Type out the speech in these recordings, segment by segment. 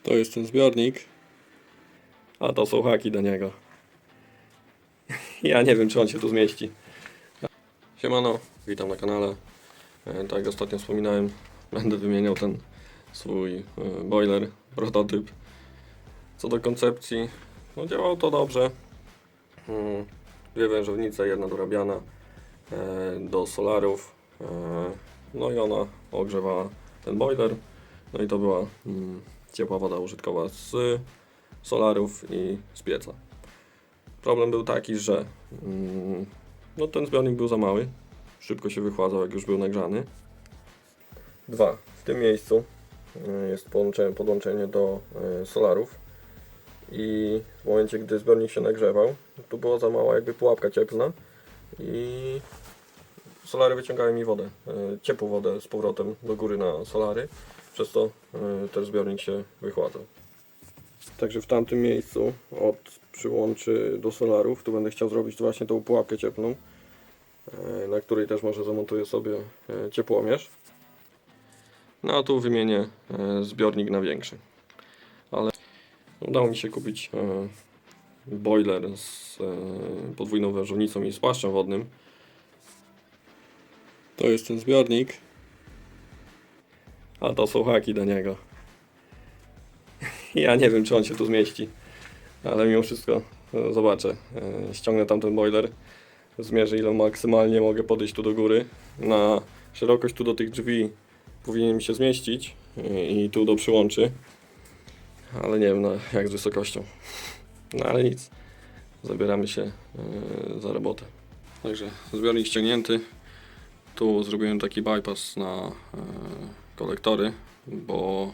To jest ten zbiornik, a to są haki do niego. Ja nie wiem, czy on się tu zmieści. Siemano, witam na kanale. Tak jak ostatnio wspominałem, będę wymieniał ten swój boiler, prototyp. Co do koncepcji, no działało to dobrze. Dwie wężownice, jedna dorabiana do solarów. No i ona ogrzewała ten boiler. No i to była ciepła woda użytkowa z solarów i z pieca. Problem był taki, że no ten zbiornik był za mały. Szybko się wychładzał, jak już był nagrzany. W tym miejscu jest podłączenie do solarów i w momencie, gdy zbiornik się nagrzewał, tu była za mała jakby pułapka cieplna i solary wyciągały mi wodę, ciepłą wodę z powrotem do góry na solary, przez to ten zbiornik się wychładzał. Także w tamtym miejscu od przyłączy do solarów, tu będę chciał zrobić właśnie tą pułapkę cieplną, na której też może zamontuję sobie ciepłomierz. No a tu wymienię zbiornik na większy. Ale udało mi się kupić boiler z podwójną wężownicą i z płaszczem wodnym. To jest ten zbiornik, a to są haki do niego. Ja nie wiem, czy on się tu zmieści, ale mimo wszystko zobaczę. Ściągnę tamten boiler, zmierzę, ile maksymalnie mogę podejść tu do góry. Na szerokość tu do tych drzwi powinien mi się zmieścić i tu do przyłączy, ale nie wiem jak z wysokością. No ale nic, zabieramy się za robotę. Także zbiornik ściągnięty. Tu zrobiłem taki bypass na kolektory, bo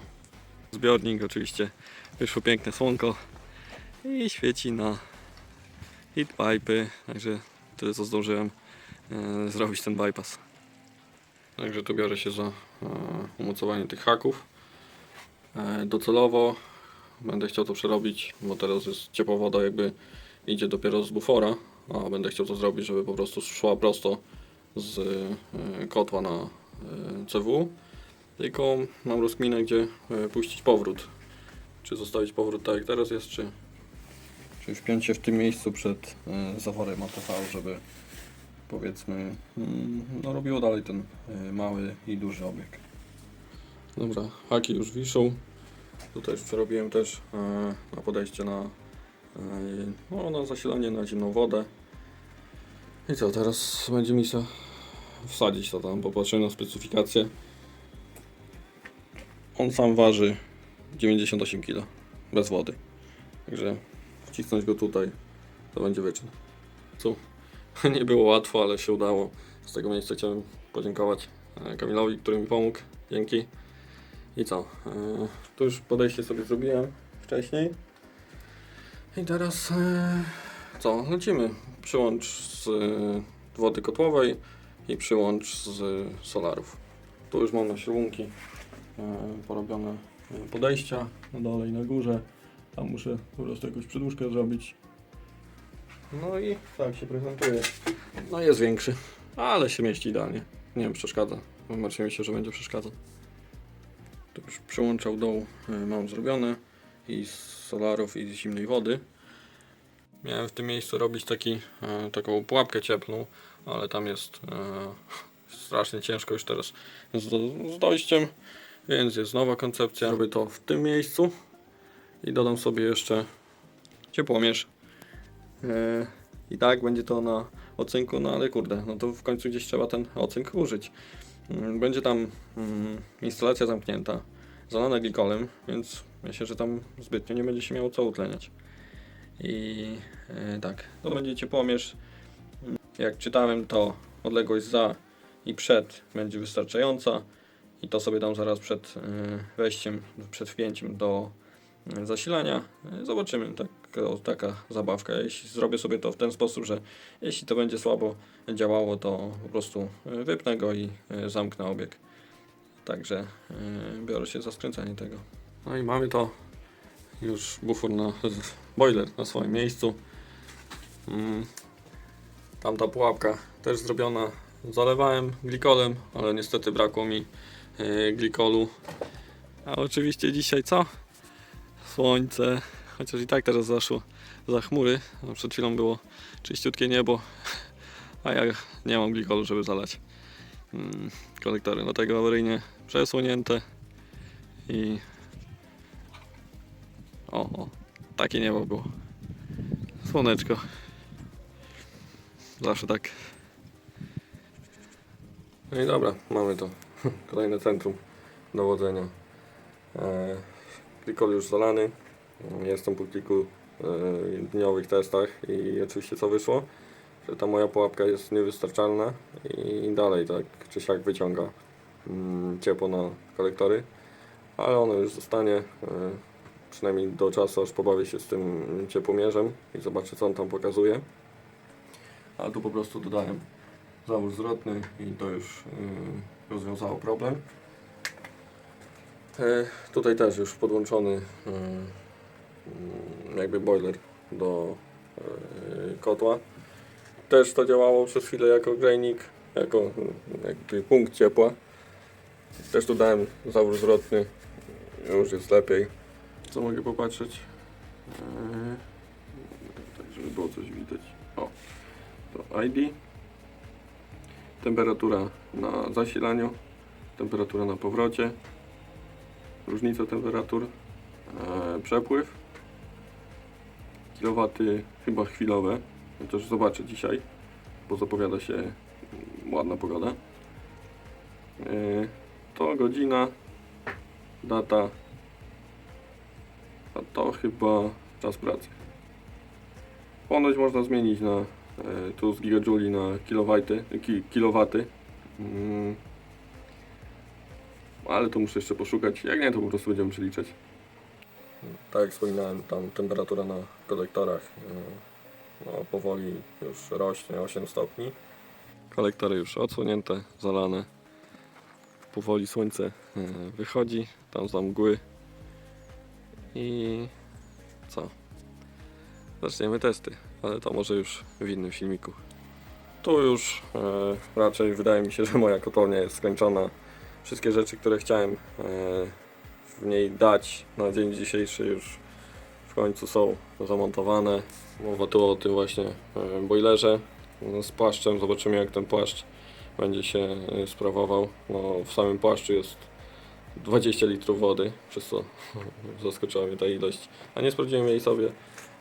zbiornik oczywiście wyszło piękne słonko i świeci na heatpipe'y, także tyle co zdążyłem zrobić ten bypass. Także tu biorę się za umocowanie tych haków. Docelowo będę chciał to przerobić, bo teraz jest ciepła woda, jakby idzie dopiero z bufora, a będę chciał to zrobić, żeby po prostu szła prosto z kotła na CW. Tylko mam rozkminę, gdzie puścić powrót. Czy zostawić powrót tak jak teraz jest, czy wpiąć się w tym miejscu przed zaworem ATV, żeby powiedzmy no robiło dalej ten mały i duży obieg. Dobra, haki już wiszą. Tutaj już przerobiłem też na podejście na zasilanie na zimną wodę. I co, teraz będzie mi się wsadzić to tam, popatrzę na specyfikację. On sam waży 98 kg bez wody. Także wcisnąć go tutaj to będzie wyczyn. Co? Nie było łatwo, ale się udało. Z tego miejsca chciałem podziękować Kamilowi, który mi pomógł. Dzięki. I co? Tu już podejście sobie zrobiłem wcześniej. I teraz co? Lecimy. Przyłącz z wody kotłowej i przyłącz z solarów. Tu już mam na śrubunki porobione podejścia na dole i na górze. Tam muszę po prostu jakąś przedłużkę zrobić. No i tak się prezentuje. No jest większy, ale się mieści idealnie. Nie wiem, przeszkadza. Martwię się, że będzie przeszkadzał. Tu już przyłączał dołu mam zrobione i z solarów i z zimnej wody. Miałem w tym miejscu robić taką pułapkę cieplną, ale tam jest strasznie ciężko już teraz z dojściem, więc jest nowa koncepcja. Robię to w tym miejscu i dodam sobie jeszcze ciepłomierz. I tak będzie to na ocynku, no ale kurde, no to w końcu gdzieś trzeba ten ocynk użyć. Będzie tam instalacja zamknięta, zalana glikolem, więc myślę, że tam zbytnio nie będzie się miało co utleniać. I tak, to będzie ciepłomierz. Jak czytałem, to odległość za i przed będzie wystarczająca i to sobie dam zaraz przed wejściem, przed wpięciem do zasilania. Zobaczymy, taka zabawka. Jeśli zrobię sobie to w ten sposób, że jeśli to będzie słabo działało, to po prostu wypnę go i zamknę obieg. Także biorę się za skręcenie tego. No i mamy to już boiler na swoim miejscu. Tamta pułapka też zrobiona. Zalewałem glikolem, ale niestety brakło mi glikolu. A oczywiście dzisiaj co? Słońce, chociaż i tak teraz zaszło za chmury. No, przed chwilą było czyściutkie niebo, a ja nie mam glikolu, żeby zalać kolektory. Dlatego awaryjnie przesłonięte i o, takie niebo było. Słoneczko. Zawsze tak. No i dobra, mamy to. Kolejne centrum dowodzenia. Glikol już zalany. Jestem po kilku dniowych testach i oczywiście co wyszło? Że ta moja pułapka jest niewystarczalna i dalej tak czy siak wyciąga ciepło na kolektory, ale ono już zostanie przynajmniej do czasu, aż pobawię się z tym ciepłomierzem i zobaczę, co on tam pokazuje. A tu po prostu dodałem zawór zwrotny i to już rozwiązało problem. Tutaj też już podłączony jakby boiler do kotła. Też to działało przez chwilę jako grzejnik, jako jakby punkt ciepła. Też dodałem zawór zwrotny, już jest lepiej. Co mogę popatrzeć? Tak, żeby było coś widać. O, to ID. Temperatura na zasilaniu, temperatura na powrocie, różnica temperatur, przepływ, kilowaty chyba chwilowe, chociaż zobaczę dzisiaj, bo zapowiada się ładna pogoda. To godzina, data, a to chyba czas pracy. Ponoć można zmienić na tu z gigajouli na kilowaty. Ale to muszę jeszcze poszukać. Jak nie, to po prostu będziemy przeliczać. Tak jak wspominałem, tam temperatura na kolektorach no, powoli już rośnie, 8 stopni. Kolektory już odsłonięte, zalane. Powoli słońce wychodzi, tam za mgły. I co? Zaczniemy testy, ale to może już w innym filmiku. Tu już raczej wydaje mi się, że moja kotłownia jest skończona. Wszystkie rzeczy, które chciałem w niej dać na dzień dzisiejszy, już w końcu są zamontowane. Mowa tu o tym właśnie boilerze z płaszczem. Zobaczymy, jak ten płaszcz będzie się sprawował. No, w samym płaszczu jest 20 litrów wody, przez co zaskoczyła mnie ta ilość, a nie sprawdziłem jej sobie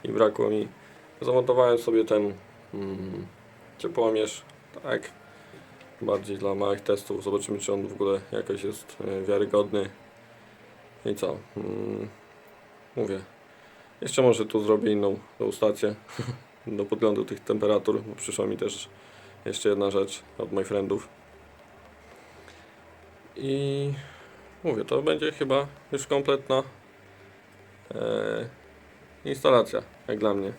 i brakło mi. Zamontowałem sobie ten ciepłomierz, tak, bardziej dla małych testów. Zobaczymy, czy on w ogóle jakoś jest wiarygodny. I co? Mówię, jeszcze może tu zrobię inną stację do podglądu tych temperatur, bo przyszła mi też jeszcze jedna rzecz od moich friendów. I mówię, to będzie chyba już kompletna instalacja, jak dla mnie.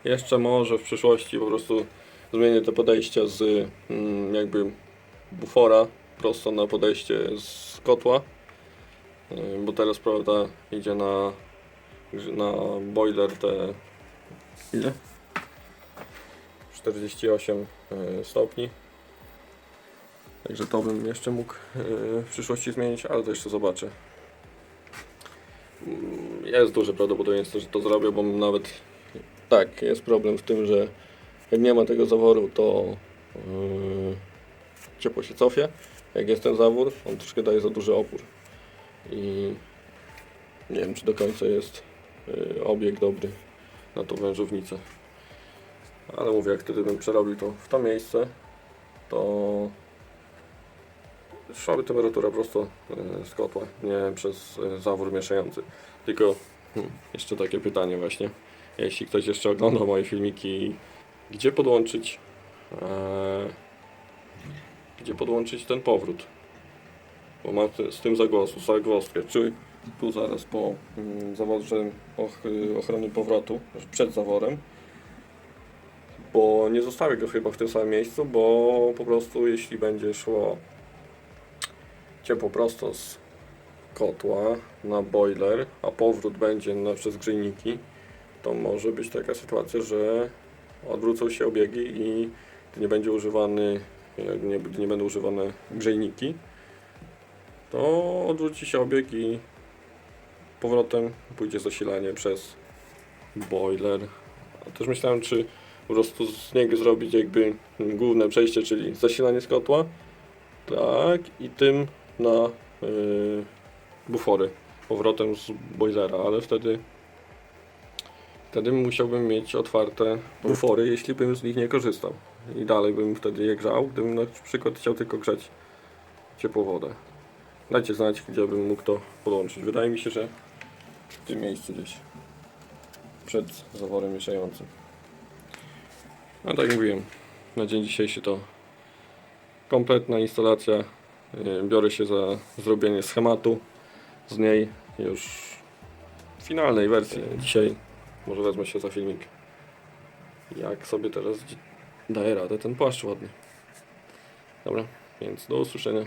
Jeszcze może w przyszłości po prostu zmienię te podejścia z jakby bufora prosto na podejście z kotła, bo teraz, prawda, idzie na boiler te ile? 48 stopni. Także to bym jeszcze mógł w przyszłości zmienić, ale to jeszcze zobaczę. Jest duże prawdopodobieństwo, że to zrobię, bo nawet tak, jest problem w tym, że jak nie ma tego zaworu, to ciepło się cofie. Jak jest ten zawór, on troszkę daje za duży opór. I nie wiem, czy do końca jest obieg dobry na tą wężownicę. Ale mówię, jak wtedy bym przerobił to w to miejsce, to szłaby temperatura prosto z kotła, nie przez zawór mieszający. Tylko jeszcze takie pytanie właśnie, jeśli ktoś jeszcze ogląda moje filmiki, gdzie podłączyć ten powrót, bo mam z tym zagwozdkę, czy tu zaraz po zaworze ochrony powrotu, przed zaworem, bo nie zostawię go chyba w tym samym miejscu, bo po prostu jeśli będzie szło ciepło prosto z kotła na boiler, a powrót będzie przez grzejniki, to może być taka sytuacja, że odwrócą się obiegi i nie będzie używany, nie będą używane grzejniki, to odwróci się obieg i powrotem pójdzie zasilanie przez boiler. A też myślałem, czy po prostu z niego zrobić jakby główne przejście, czyli zasilanie z kotła, tak, i tym na bufory powrotem z boilera, ale wtedy musiałbym mieć otwarte bufory, jeśli bym z nich nie korzystał. I dalej bym wtedy je grzał, gdybym na przykład chciał tylko grzać ciepłą wodę. Dajcie znać, gdzie bym mógł to podłączyć. Wydaje mi się, że w tym miejscu gdzieś. Przed zaworem mieszającym. A tak jak mówiłem, na dzień dzisiejszy to kompletna instalacja. Biorę się za zrobienie schematu z niej już w finalnej wersji. Dzisiaj może wezmę się za filmik, jak sobie teraz daje radę ten płaszcz ładny. Dobra, więc do usłyszenia.